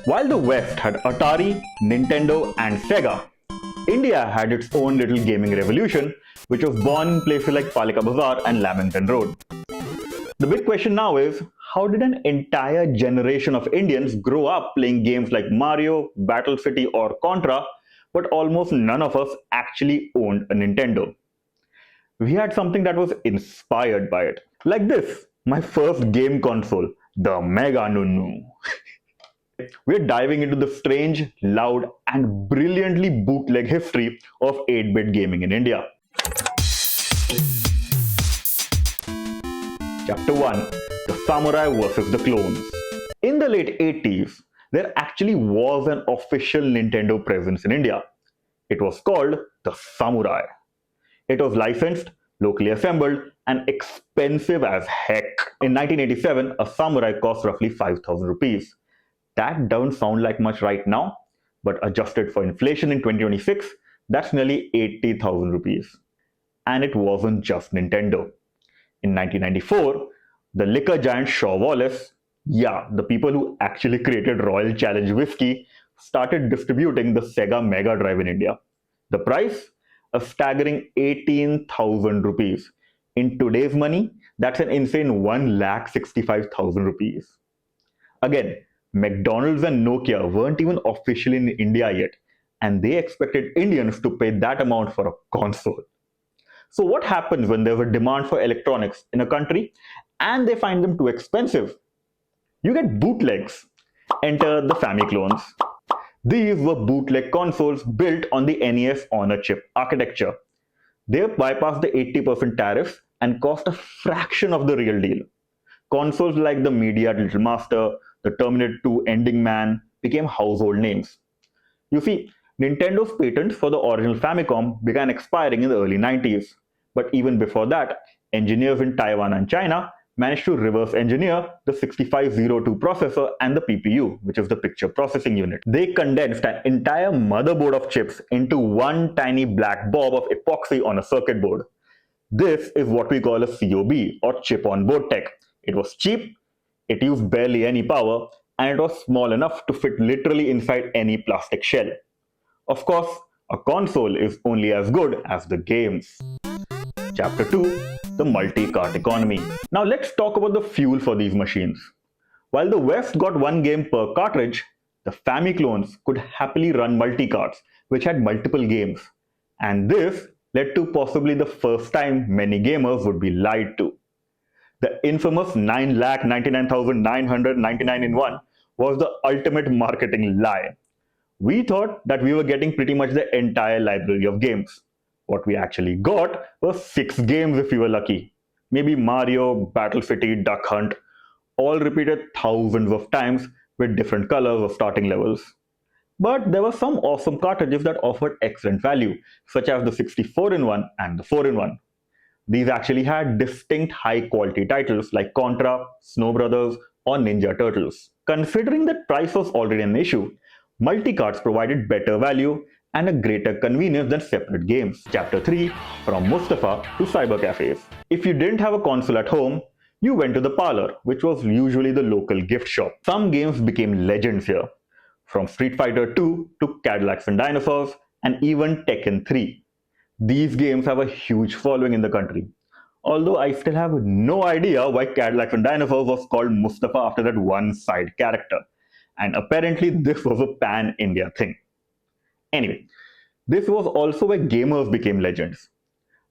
While the West had Atari, Nintendo, and Sega, India had its own little gaming revolution, which was born in places like Palika Bazaar and Lamington Road. The big question now is, how did an entire generation of Indians grow up playing games like Mario, Battle City, or Contra, but almost none of us actually owned a Nintendo? We had something that was inspired by it. Like this, my first game console, the Mega Nunu. We're diving into the strange, loud, and brilliantly bootleg history of 8-bit gaming in India. Chapter 1: The Samurai versus the Clones. In the late 80s, there actually was an official Nintendo presence in India. It was called the Samurai. It was licensed, locally assembled, and expensive as heck. In 1987, a Samurai cost roughly 5,000 rupees. That doesn't sound like much right now, but adjusted for inflation in 2026, that's nearly 80,000 rupees. And it wasn't just Nintendo. In 1994, the liquor giant Shaw Wallace, the people who actually created Royal Challenge whiskey, started distributing the Sega Mega Drive in India. The price? A staggering 18,000 rupees. In today's money, that's an insane 1,65,000 rupees. Again, McDonald's and Nokia weren't even officially in India yet, and they expected Indians to pay that amount for a console. So what happens when there's a demand for electronics in a country and they find them too expensive? You get bootlegs. Enter the Famiclones. These were bootleg consoles built on the NES on-a-chip architecture. They bypassed the 80% tariffs and cost a fraction of the real deal. Consoles like the Mediatek Little Master, the Terminator 2 Ending Man became household names. You see, Nintendo's patents for the original Famicom began expiring in the early 90s. But even before that, engineers in Taiwan and China managed to reverse engineer the 6502 processor and the PPU, which is the picture processing unit. They condensed an entire motherboard of chips into one tiny black blob of epoxy on a circuit board. This is what we call a COB, or chip on board tech. It was cheap, it used barely any power, and it was small enough to fit literally inside any plastic shell. Of course, a console is only as good as the games. Chapter 2: The Multi-Cart Economy. Now let's talk about the fuel for these machines. While the West got one game per cartridge, the Famiclones could happily run multi-carts, which had multiple games. And this led to possibly the first time many gamers would be lied to. The infamous 9,99,999 in 1 was the ultimate marketing lie. We thought that we were getting pretty much the entire library of games. What we actually got was 6 games if we were lucky. Maybe Mario, Battle City, Duck Hunt, all repeated thousands of times with different colors or starting levels. But there were some awesome cartridges that offered excellent value, such as the 64-in-1 and the 4-in-1. These actually had distinct high-quality titles like Contra, Snow Brothers, or Ninja Turtles. Considering that price was already an issue, multi-carts provided better value and a greater convenience than separate games. Chapter 3: From Mustapha to Cyber Cafes. If you didn't have a console at home, you went to the Parlour, which was usually the local gift shop. Some games became legends here, from Street Fighter 2 to Cadillacs and Dinosaurs, and even Tekken 3. These games have a huge following in the country. Although I still have no idea why Cadillacs and Dinosaurs was called Mustapha after that one side character. And apparently this was a pan-India thing. Anyway, this was also where gamers became legends.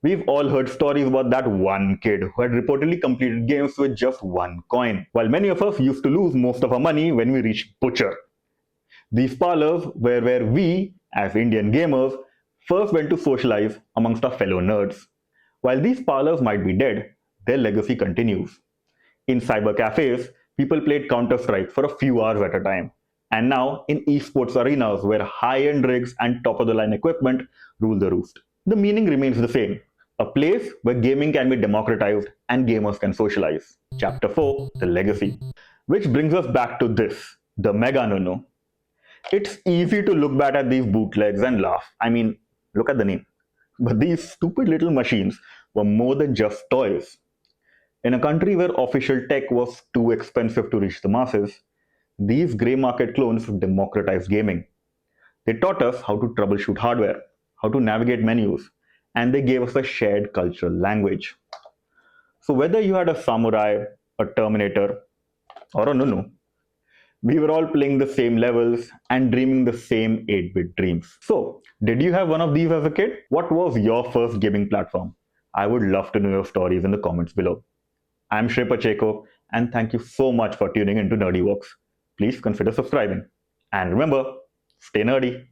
We've all heard stories about that one kid who had reportedly completed games with just one coin, while many of us used to lose most of our money when we reached Butcher. These parlors were where we, as Indian gamers, first went to socialize amongst our fellow nerds. While these parlors might be dead, their legacy continues. In cyber cafes, people played Counter-Strike for a few hours at a time. And now in esports arenas where high-end rigs and top-of-the-line equipment rule the roost. The meaning remains the same: a place where gaming can be democratized and gamers can socialize. Chapter 4: The Legacy. Which brings us back to this, the Mega Nunu. It's easy to look back at these bootlegs and laugh. I mean, look at the name. But these stupid little machines were more than just toys. In a country where official tech was too expensive to reach the masses, These grey market clones democratized gaming. They taught us how to troubleshoot hardware, how to navigate menus, and they gave us a shared cultural language. So whether you had a samurai, a Terminator, or a Nunu, we were all playing the same levels and dreaming the same 8-bit dreams. So, did you have one of these as a kid? What was your first gaming platform? I would love to know your stories in the comments below. I'm Shrey Pacheco, and thank you so much for tuning into Nerdivox. Please consider subscribing. And remember, stay nerdy.